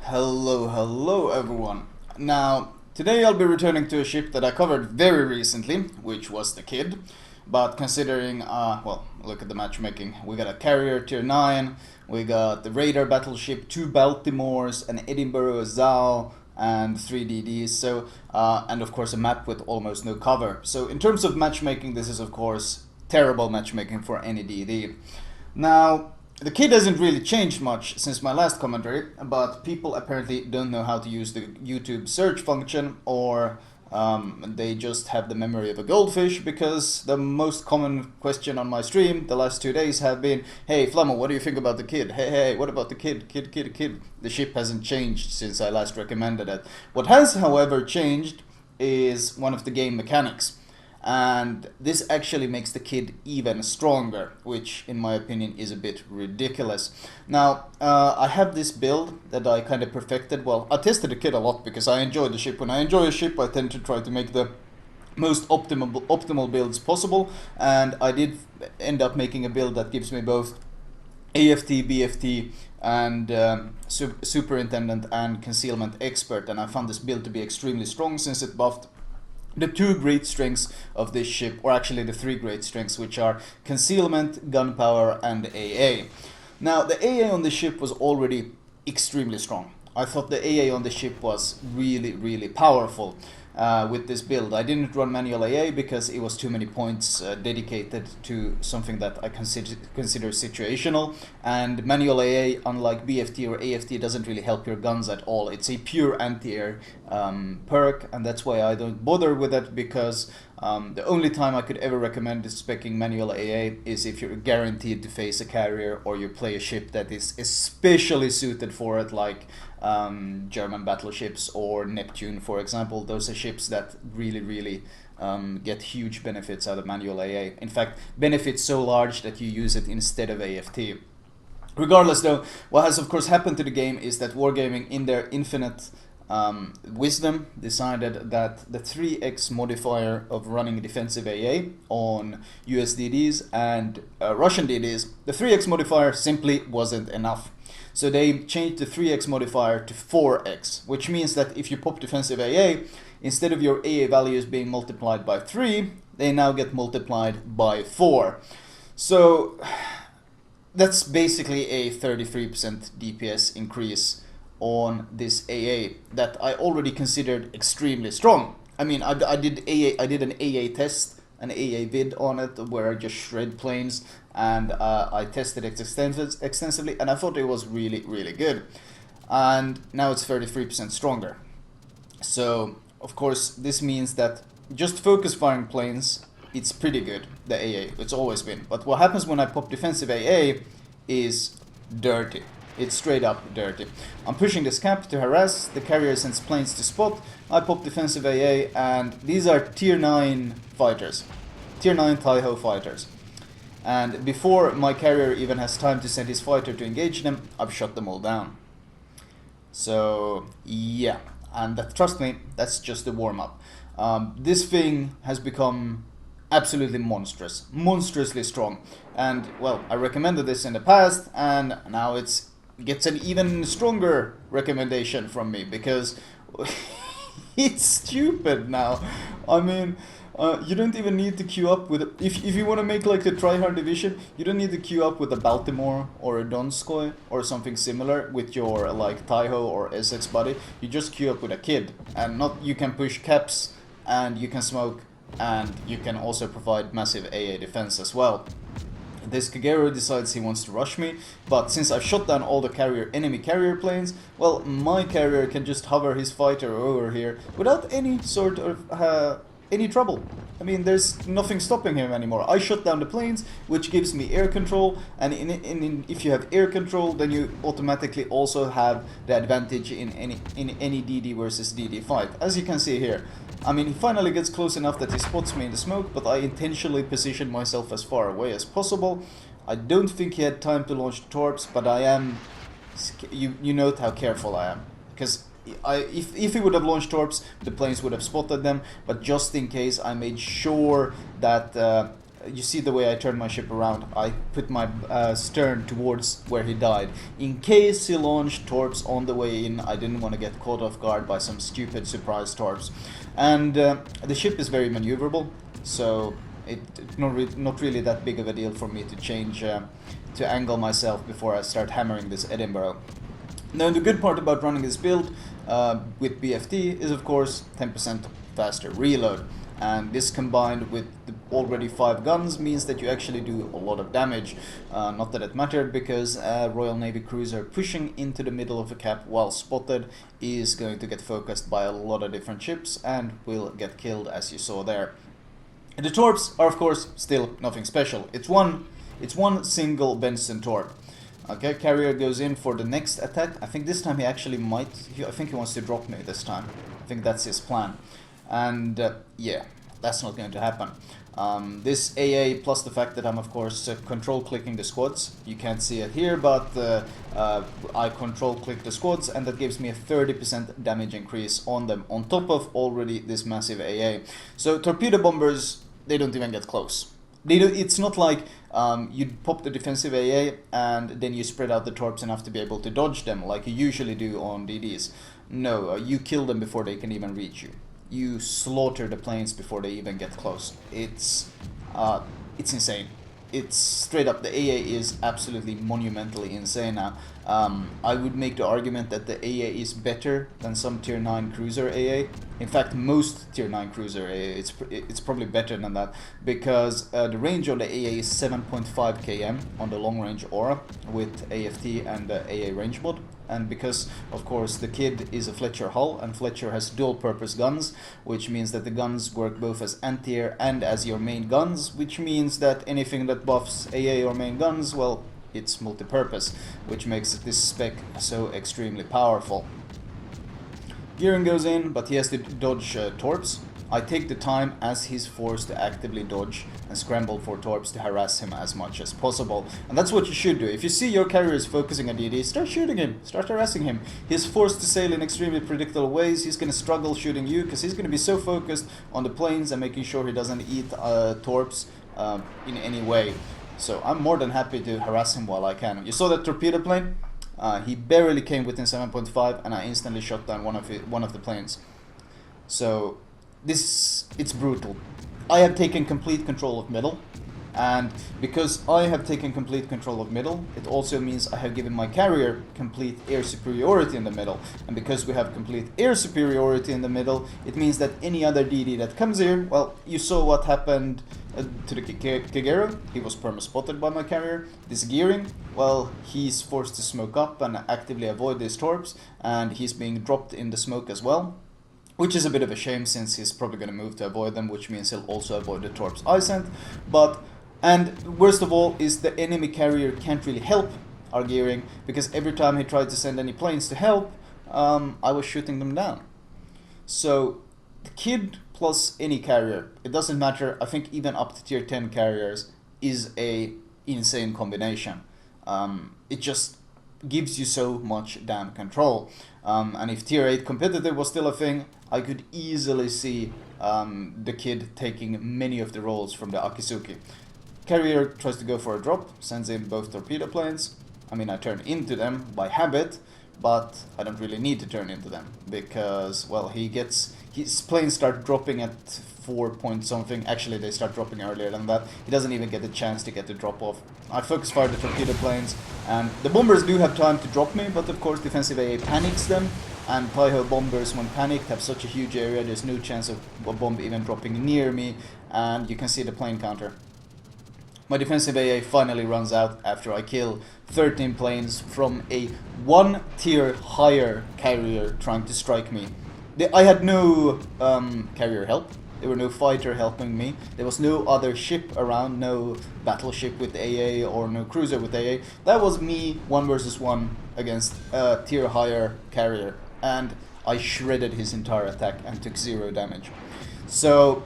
Hello everyone. Now, today I'll be returning to a ship that I covered very recently, which was the Kidd. But considering, look at the matchmaking. We got a carrier tier 9, we got the radar battleship, 2 Baltimores, an Edinburgh, a Zao, and 3 DDs. So, and of course a map with almost no cover. So in terms of matchmaking, this is of course terrible matchmaking for any DD. Now, the Kidd hasn't really changed much since my last commentary, but people apparently don't know how to use the YouTube search function, or they just have the memory of a goldfish, because the most common question on my stream the last 2 days have been, hey Flamu, what do you think about the Kidd? Hey, what about the Kidd? Kidd. The ship hasn't changed since I last recommended it. What has, however, changed is one of the game mechanics. And this actually makes the Kidd even stronger, which in my opinion is a bit ridiculous. Now, I have this build that I kind of perfected. Well, I tested the Kidd a lot because I enjoy the ship. When I enjoy a ship, I tend to try to make the most optimal builds possible, and I did end up making a build that gives me both AFT, BFT, and Superintendent and Concealment Expert, and I found this build to be extremely strong since it buffed the 2 great strengths of this ship, or actually the 3 great strengths, which are Concealment, Gunpowder, and AA. Now, the AA on the ship was already extremely strong. I thought the AA on the ship was really powerful with this build. I didn't run manual AA because it was too many points dedicated to something that I consider situational, and manual AA, unlike BFT or AFT, doesn't really help your guns at all. It's a pure anti-air perk, and that's why I don't bother with it, because the only time I could ever recommend speccing manual AA is if you're guaranteed to face a carrier, or you play a ship that is especially suited for it, like German battleships or Neptune, for example. Those are ships that really get huge benefits out of manual AA. In fact, benefits so large that you use it instead of AFT. Regardless though, what has of course happened to the game is that Wargaming, in their infinite wisdom, decided that the 3x modifier of running defensive AA on US DDs and Russian DDs, the 3x modifier simply wasn't enough. So they changed the 3x modifier to 4x, which means that if you pop defensive AA, instead of your AA values being multiplied by 3, they now get multiplied by 4. So that's basically a 33% DPS increase on this AA that I already considered extremely strong. I mean, I did an AA test, an AA vid on it, where I just shred planes, and I tested it extensively, and I thought it was really good. And now it's 33% stronger. So of course this means that just focus firing planes, it's pretty good, the AA, it's always been. But what happens when I pop defensive AA is dirty. It's straight up dirty. I'm pushing this cap to harass, the carrier sends planes to spot, I pop defensive AA, and these are tier 9 fighters. Tier 9 Taiho fighters. And before my carrier even has time to send his fighter to engage them, I've shot them all down. So yeah, and trust me, that's just the warm-up. This thing has become absolutely monstrously strong. And well, I recommended this in the past, and now it's gets an even stronger recommendation from me, because it's stupid now. I mean, you don't even need to queue up with if you want to make like the tryhard division, you don't need to queue up with a Baltimore or a Donskoy or something similar with your like Taiho or SX buddy. You just queue up with a Kidd, and you can push caps, and you can smoke, and you can also provide massive AA defense as well. This Kagero decides he wants to rush me, but since I've shot down all the enemy carrier planes, well, my carrier can just hover his fighter over here without any sort of any trouble. I mean, there's nothing stopping him anymore. I shot down the planes, which gives me air control, and if you have air control, then you automatically also have the advantage in any DD versus DD fight, as you can see here. I mean, he finally gets close enough that he spots me in the smoke, but I intentionally positioned myself as far away as possible. I don't think he had time to launch torps, but I am... You note how careful I am, because if he would have launched torps, the planes would have spotted them, but just in case, I made sure that you see the way I turned my ship around. I put my stern towards where he died. In case he launched torps on the way in, I didn't want to get caught off guard by some stupid surprise torps. And the ship is very maneuverable, so it's not really that big of a deal for me to change, to angle myself before I start hammering this Edinburgh. Now the good part about running this build with BFT is of course 10% faster reload. And this combined with the already 5 guns means that you actually do a lot of damage. Not that it mattered, because a Royal Navy cruiser pushing into the middle of a cap while spotted is going to get focused by a lot of different ships and will get killed, as you saw there. And the torps are of course still nothing special. It's one single Benson torp. Okay, carrier goes in for the next attack. I think this time he actually I think he wants to drop me this time. I think that's his plan. And yeah, that's not going to happen. This AA, plus the fact that I'm of course control clicking the squads, you can't see it here, but I control click the squads, and that gives me a 30% damage increase on them, on top of already this massive AA. So torpedo bombers, they don't even get close. It's not like you pop the defensive AA and then you spread out the torps enough to be able to dodge them like you usually do on DDs. No, you kill them before they can even reach you. You slaughter the planes before they even get close. It's insane. It's straight up, the AA is absolutely monumentally insane now. I would make the argument that the AA is better than some tier 9 cruiser AA. In fact, most tier 9 cruiser AA, it's probably better than that, because the range on the AA is 7.5 km on the long range aura with AFT and the AA range mod. And because, of course, the Kidd is a Fletcher hull, and Fletcher has dual-purpose guns, which means that the guns work both as anti-air and as your main guns, which means that anything that buffs AA or main guns, well, it's multi-purpose, which makes this spec so extremely powerful. Gearing goes in, but he has to dodge torps. I take the time as he's forced to actively dodge and scramble for torps to harass him as much as possible. And that's what you should do. If you see your carrier is focusing on DD, start shooting him, start harassing him. He's forced to sail in extremely predictable ways. He's going to struggle shooting you because he's going to be so focused on the planes and making sure he doesn't eat torps in any way. So I'm more than happy to harass him while I can. You saw that torpedo plane? He barely came within 7.5 and I instantly shot down one of the planes. So it's brutal. I have taken complete control of middle, and because I have taken complete control of middle, it also means I have given my carrier complete air superiority in the middle. And because we have complete air superiority in the middle, it means that any other DD that comes here, well, you saw what happened to the Kagero. He was perma-spotted by my carrier. This gearing, well, he's forced to smoke up and actively avoid these torps, and he's being dropped in the smoke as well. Which is a bit of a shame, since he's probably going to move to avoid them, which means he'll also avoid the torps I sent. And worst of all is the enemy carrier can't really help our gearing, because every time he tried to send any planes to help, I was shooting them down. So the Kidd plus any carrier, it doesn't matter, I think even up to tier 10 carriers is a insane combination. It just gives you so much damn control. And if tier 8 competitive was still a thing, I could easily see the Kidd taking many of the roles from the Akizuki. Carrier tries to go for a drop, sends in both torpedo planes. I mean, I turn into them by habit, but I don't really need to turn into them, because, well, his planes start dropping at 4 point something. Actually, they start dropping earlier than that. He doesn't even get a chance to get the drop off. I focus fire the torpedo planes, and the bombers do have time to drop me, but of course defensive AA panics them, and Taiho bombers, when panicked, have such a huge area, there's no chance of a bomb even dropping near me, and you can see the plane counter. My defensive AA finally runs out after I kill 13 planes from a 1 tier higher carrier trying to strike me. I had no carrier help. There were no fighter helping me. There was no other ship around, no battleship with AA or no cruiser with AA. That was me 1 versus 1 against a tier higher carrier. And I shredded his entire attack and took 0 damage. So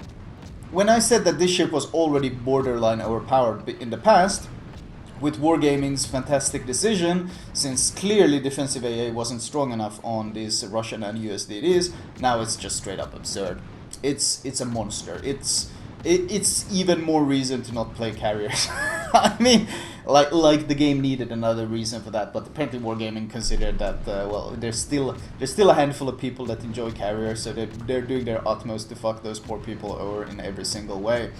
when I said that this ship was already borderline overpowered in the past, with Wargaming's fantastic decision, since clearly defensive AA wasn't strong enough on these Russian and US DDs, now it's just straight up absurd. It's a monster. it's even more reason to not play carriers. I mean, like the game needed another reason for that, but apparently Wargaming considered that well, there's still a handful of people that enjoy carriers, so they're doing their utmost to fuck those poor people over in every single way.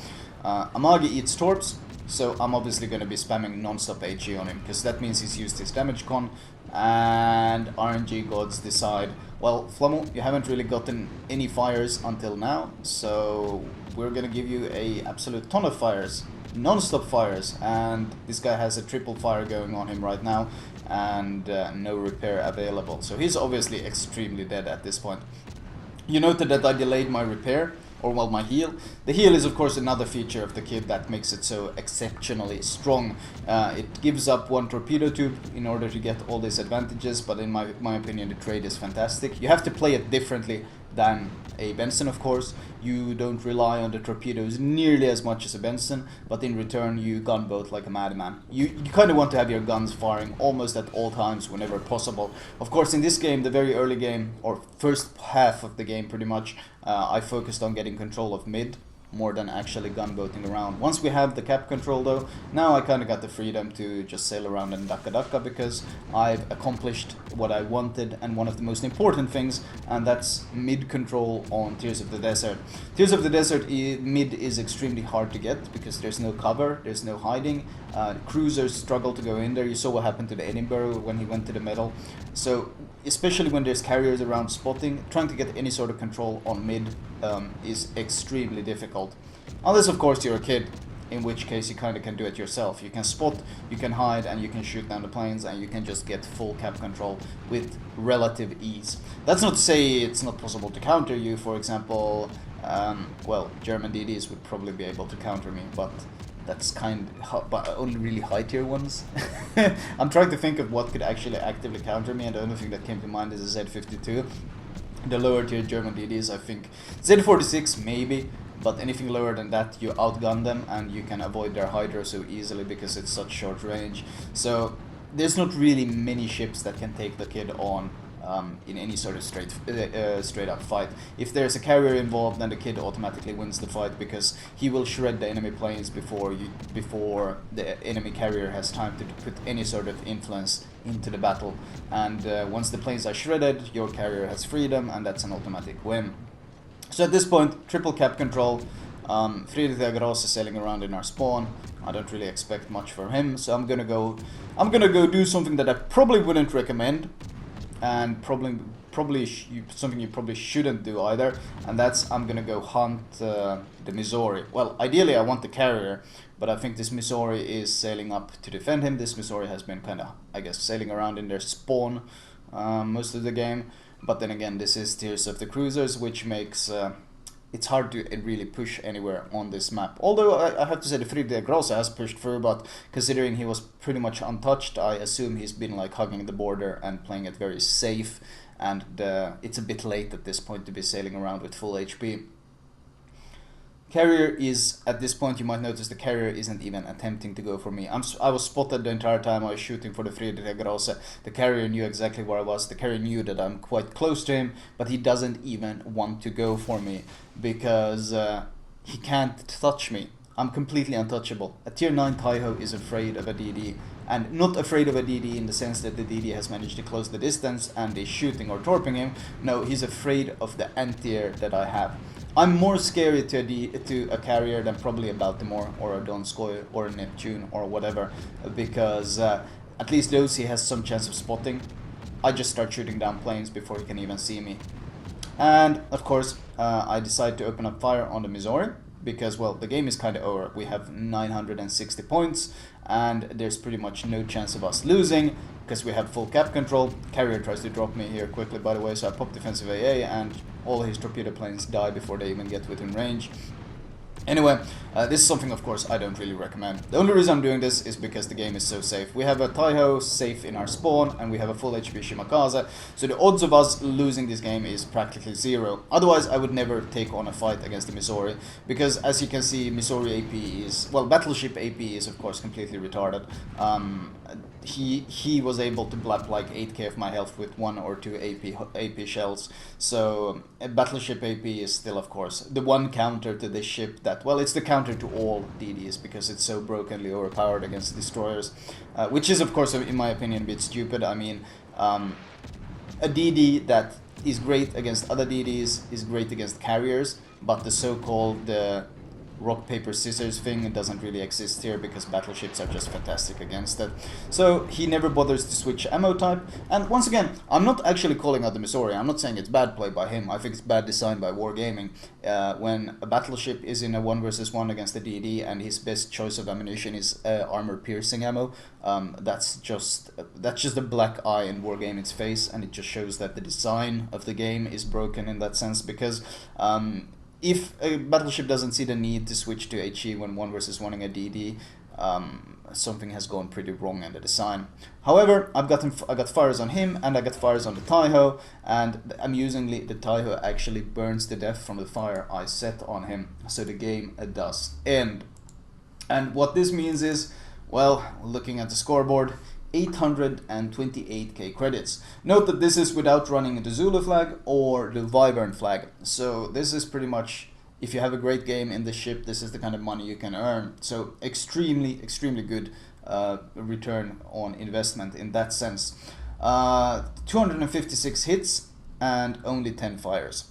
Amagi eats torps, so I'm obviously going to be spamming non-stop HE on him, because that means he's used his damage con, and RNG gods decide, well, Flamu, you haven't really gotten any fires until now, so we're going to give you a absolute ton of fires, non-stop fires, and this guy has a triple fire going on him right now, and no repair available, so he's obviously extremely dead at this point. You noted that I delayed my repair, or well, my heal. The heal is of course another feature of the Kidd that makes it so exceptionally strong. It gives up one torpedo tube in order to get all these advantages, but in my opinion the trade is fantastic. You have to play it differently than a Benson, of course. You don't rely on the torpedoes nearly as much as a Benson, but in return you gunboat like a madman. You kind of want to have your guns firing almost at all times whenever possible. Of course, in this game, the very early game, or first half of the game pretty much, I focused on getting control of mid more than actually gunboating around. Once we have the cap control though, now I kind of got the freedom to just sail around and dakka because I've accomplished what I wanted, and one of the most important things, and that's mid control on Tears of the Desert. Tears of the Desert mid is extremely hard to get because there's no cover, there's no hiding. Cruisers struggle to go in there. You saw what happened to the Edinburgh when he went to the metal. So especially when there's carriers around spotting, trying to get any sort of control on mid is extremely difficult. Unless of course you're a Kidd, in which case you kind of can do it yourself. You can spot, you can hide, and you can shoot down the planes, and you can just get full cap control with relative ease. That's not to say it's not possible to counter you. For example, well, German DDs would probably be able to counter me, but that's but only really high tier ones. I'm trying to think of what could actually actively counter me, and the only thing that came to mind is a Z52. The lower tier German DDs, I think Z46 maybe, but anything lower than that you outgun them and you can avoid their Hydra so easily because it's such short range. So there's not really many ships that can take the Kidd on in any sort of straight up fight. If there's a carrier involved, then the Kidd automatically wins the fight because he will shred the enemy planes before the enemy carrier has time to put any sort of influence into the battle. And once the planes are shredded, your carrier has freedom, and that's an automatic win. So at this point, triple cap control. Friedrich Gross is sailing around in our spawn. I don't really expect much from him, so I'm gonna go do something that I probably wouldn't recommend, and probably something you probably shouldn't do either, and that's I'm gonna go hunt the Missouri. Well, ideally I want the carrier, but I think this Missouri is sailing up to defend him. This Missouri has been kind of, I guess, sailing around in their spawn most of the game, but then again, this is Tears of the Cruisers, which makes it's hard to really push anywhere on this map. Although I have to say the Friedrich Grosse has pushed through, but considering he was pretty much untouched, I assume he's been like hugging the border and playing it very safe, and it's a bit late at this point to be sailing around with full HP. Carrier is, at this point you might notice the carrier isn't even attempting to go for me. I was spotted the entire time I was shooting for the Friedrich Grosse. The carrier knew exactly where I was. The carrier knew that I'm quite close to him, but he doesn't even want to go for me because he can't touch me. I'm completely untouchable. A tier 9 Taiho is afraid of a DD, and not afraid of a DD in the sense that the DD has managed to close the distance and is shooting or torping him. No, he's afraid of the anti-air that I have. I'm more scary to a carrier than probably a Baltimore or a Donskoy or a Neptune or whatever, because at least those he has some chance of spotting. I just start shooting down planes before he can even see me. And of course I decide to open up fire on the Missouri because, well, the game is kind of over. We have 960 points and there's pretty much no chance of us losing because we have full cap control. Carrier tries to drop me here quickly, by the way, so I pop defensive AA and all his torpedo planes die before they even get within range. Anyway, this is something, of course, I don't really recommend. The only reason I'm doing this is because the game is so safe. We have a Taiho safe in our spawn, and we have a full HP Shimakaze, so the odds of us losing this game is practically zero. Otherwise, I would never take on a fight against the Missouri, because as you can see, Missouri AP is, well, Battleship AP is, of course, completely retarded. He was able to blap like 8k of my health with 1 or 2 AP shells, so Battleship AP is still, of course, the one counter to this ship ship that, well, it's the counter to all DDs because it's so brokenly overpowered against destroyers, which is of course in my opinion a bit stupid. I mean, a DD that is great against other DDs is great against carriers, but the so-called rock, paper, scissors thing doesn't really exist here because battleships are just fantastic against it. So he never bothers to switch ammo type. And once again, I'm not actually calling out the Missouri. I'm not saying it's bad play by him. I think it's bad design by Wargaming. When a battleship is in a 1 versus 1 against a DD and his best choice of ammunition is armor piercing ammo, that's just a black eye in Wargaming's face, and it just shows that the design of the game is broken in that sense, because if a battleship doesn't see the need to switch to HE when 1 versus 1ing a DD, something has gone pretty wrong in the design. However, I got fires on him, and I got fires on the Taiho, and amusingly, the Taiho actually burns to death from the fire I set on him, so the game does end. And what this means is, well, looking at the scoreboard, 828k credits. Note that this is without running the Zulu flag or the Wyvern flag. So this is pretty much, if you have a great game in the ship, this is the kind of money you can earn. So extremely good return on investment in that sense. 256 hits and only 10 fires.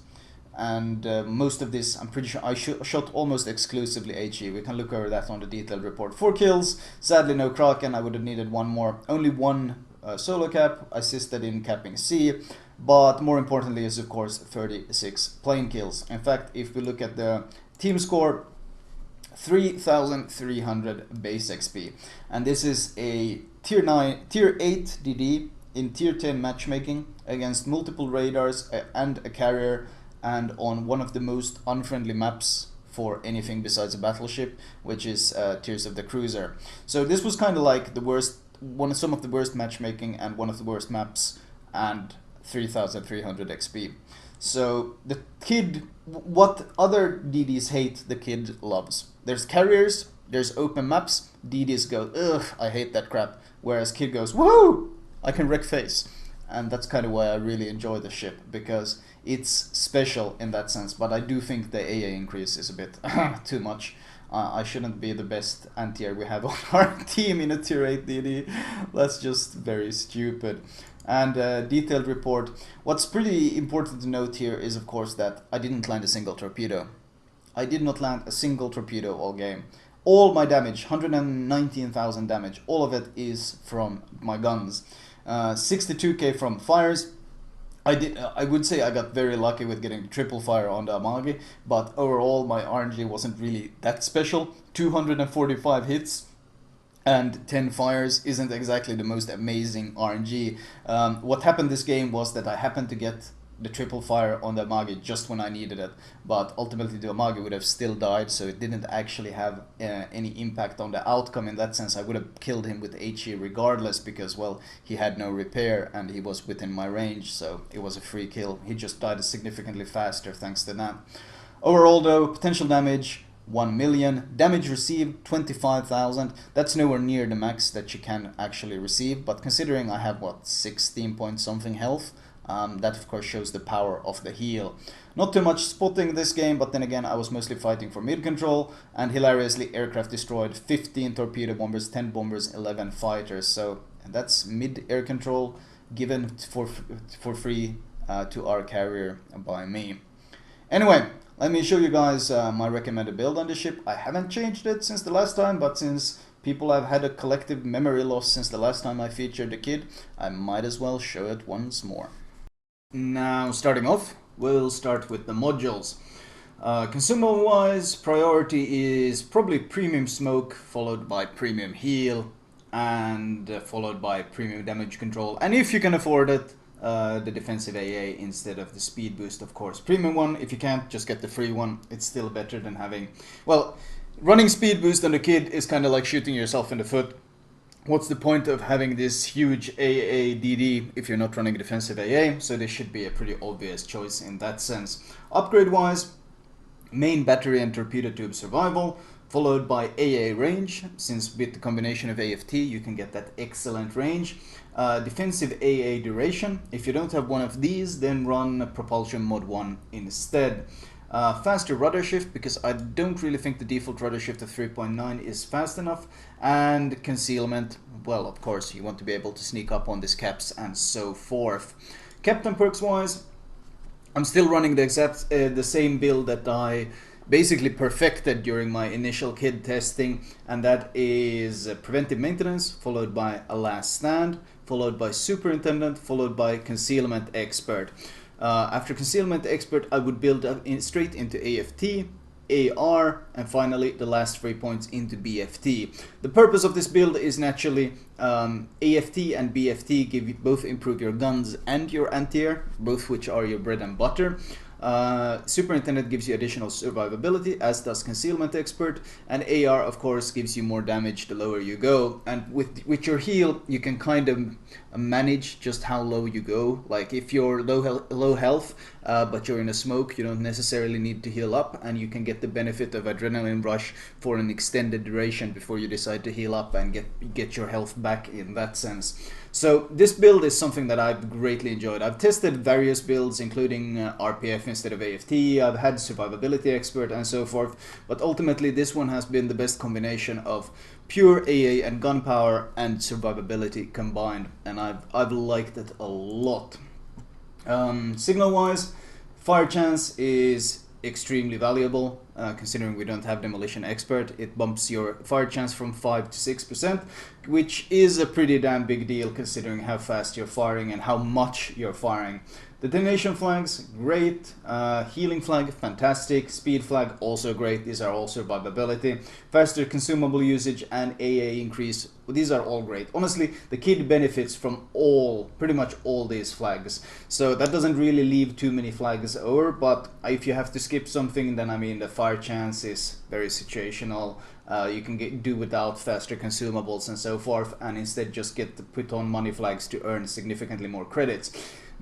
And most of this, I'm pretty sure I shot almost exclusively HE. We can look over that on the detailed report. 4 kills, sadly no Kraken, I would have needed 1 more. Only 1 solo cap, assisted in capping C, but more importantly is of course 36 plane kills. In fact, if we look at the team score, 3,300 base XP. And this is a tier 8 DD in tier 10 matchmaking against multiple radars and a carrier, and on one of the most unfriendly maps for anything besides a battleship, which is Tears of the Cruiser. So this was kind of like the worst, some of the worst matchmaking and one of the worst maps, and 3,300 XP. So the Kidd, what other DDs hate, the Kidd loves. There's carriers, there's open maps, DDs go, ugh, I hate that crap, whereas Kidd goes, woohoo, I can wreck face. And that's kind of why I really enjoy the ship, because it's special in that sense. But I do think the AA increase is a bit too much. I shouldn't be the best anti-air we have on our team in a tier 8 DD. That's just very stupid. And detailed report. What's pretty important to note here is of course that I didn't land a single torpedo. I did not land a single torpedo all game. All my damage, 119,000 damage, all of it is from my guns. 62k from fires. I would say I got very lucky with getting triple fire on the Amagi, but overall my RNG wasn't really that special. 245 hits and 10 fires isn't exactly the most amazing RNG. What happened this game was that I happened to get the triple fire on the Amagi just when I needed it, but ultimately the Amagi would have still died, so it didn't actually have any impact on the outcome in that sense. I would have killed him with HE regardless, because, well, he had no repair and he was within my range, so it was a free kill. He just died significantly faster thanks to that. Overall though, potential damage 1 million, damage received 25,000. That's nowhere near the max that you can actually receive, but considering I have what, 16 point something health, that of course shows the power of the heal. Not too much spotting this game, but then again I was mostly fighting for mid control, and hilariously aircraft destroyed, 15 torpedo bombers, 10 bombers, 11 fighters. So that's mid air control given for free to our carrier by me. Anyway, let me show you guys my recommended build on the ship. I haven't changed it since the last time, but since people have had a collective memory loss since the last time I featured the Kidd, I might as well show it once more. Now, starting off, we'll start with the modules. Consumable wise, priority is probably premium smoke, followed by premium heal, and followed by premium damage control. And if you can afford it, the defensive AA instead of the speed boost, of course. Premium one, if you can't, just get the free one. It's still better than having, well, running speed boost on the Kidd is kind of like shooting yourself in the foot. What's the point of having this huge AA DD if you're not running defensive AA? So this should be a pretty obvious choice in that sense. Upgrade wise, main battery and torpedo tube survival, followed by AA range, since with the combination of AFT you can get that excellent range. Defensive AA duration, if you don't have one of these, then run propulsion mod 1 instead. Faster rudder shift, because I don't really think the default rudder shift of 3.9 is fast enough, and concealment. Well, of course, you want to be able to sneak up on these caps and so forth. Captain perks wise, I'm still running the same build that I basically perfected during my initial Kidd testing, and that is preventive maintenance, followed by a last stand, followed by superintendent, followed by concealment expert. After concealment expert, I would build straight into AFT, AR, and finally the last 3 points into BFT. The purpose of this build is naturally AFT and BFT both improve your guns and your anti-air, both which are your bread and butter. Superintendent gives you additional survivability, as does concealment expert, and AR of course gives you more damage the lower you go. And with your heal, you can kind of manage just how low you go. Like if you're low health, but you're in a smoke, you don't necessarily need to heal up, and you can get the benefit of adrenaline rush for an extended duration before you decide to heal up and get your health back in that sense. So this build is something that I've greatly enjoyed. I've tested various builds, including RPF instead of AFT, I've had survivability expert and so forth, but ultimately this one has been the best combination of pure AA and gun power and survivability combined, and I've liked it a lot. Signal wise, fire chance is extremely valuable, considering we don't have demolition expert. It bumps your fire chance from 5 to 6%, which is a pretty damn big deal considering how fast you're firing and how much you're firing. Detonation flags, great. Healing flag, fantastic. Speed flag, also great. These are all survivability. Faster consumable usage and AA increase, these are all great. Honestly, the Kidd benefits from pretty much all these flags. So that doesn't really leave too many flags over, but if you have to skip something, then I mean the fire chance is very situational. You can do without faster consumables and so forth, and instead just get to put on money flags to earn significantly more credits.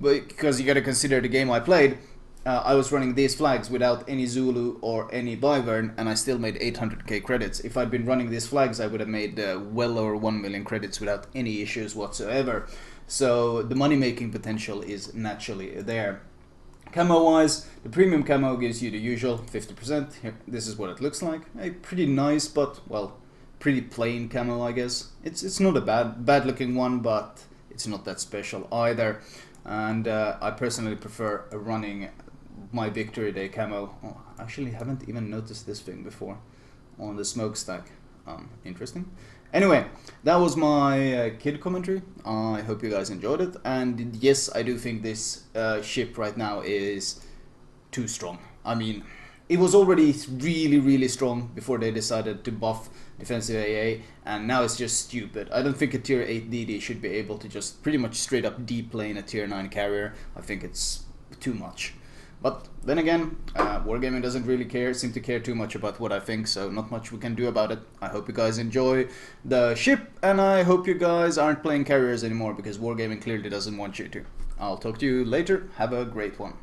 But because you gotta consider the game I played, I was running these flags without any Zulu or any Wyvern, and I still made 800k credits. If I'd been running these flags, I would have made well over 1 million credits without any issues whatsoever. So the money making potential is naturally there. Camo wise, the premium camo gives you the usual 50%. Here, this is what it looks like. A pretty nice, but well, pretty plain camo, I guess. It's not a bad looking one, but it's not that special either. And I personally prefer running my Victory Day camo. Oh, I actually haven't even noticed this thing before on the smokestack. Interesting. Anyway, that was my Kidd commentary. I hope you guys enjoyed it. And yes, I do think this ship right now is too strong. I mean, it was already really strong before they decided to buff defensive AA, and now it's just stupid. I don't think a tier 8 DD should be able to just pretty much straight up deplane a tier 9 carrier. I think it's too much. But then again, Wargaming doesn't really seem to care too much about what I think, so not much we can do about it. I hope you guys enjoy the ship, and I hope you guys aren't playing carriers anymore, because Wargaming clearly doesn't want you to. I'll talk to you later. Have a great one.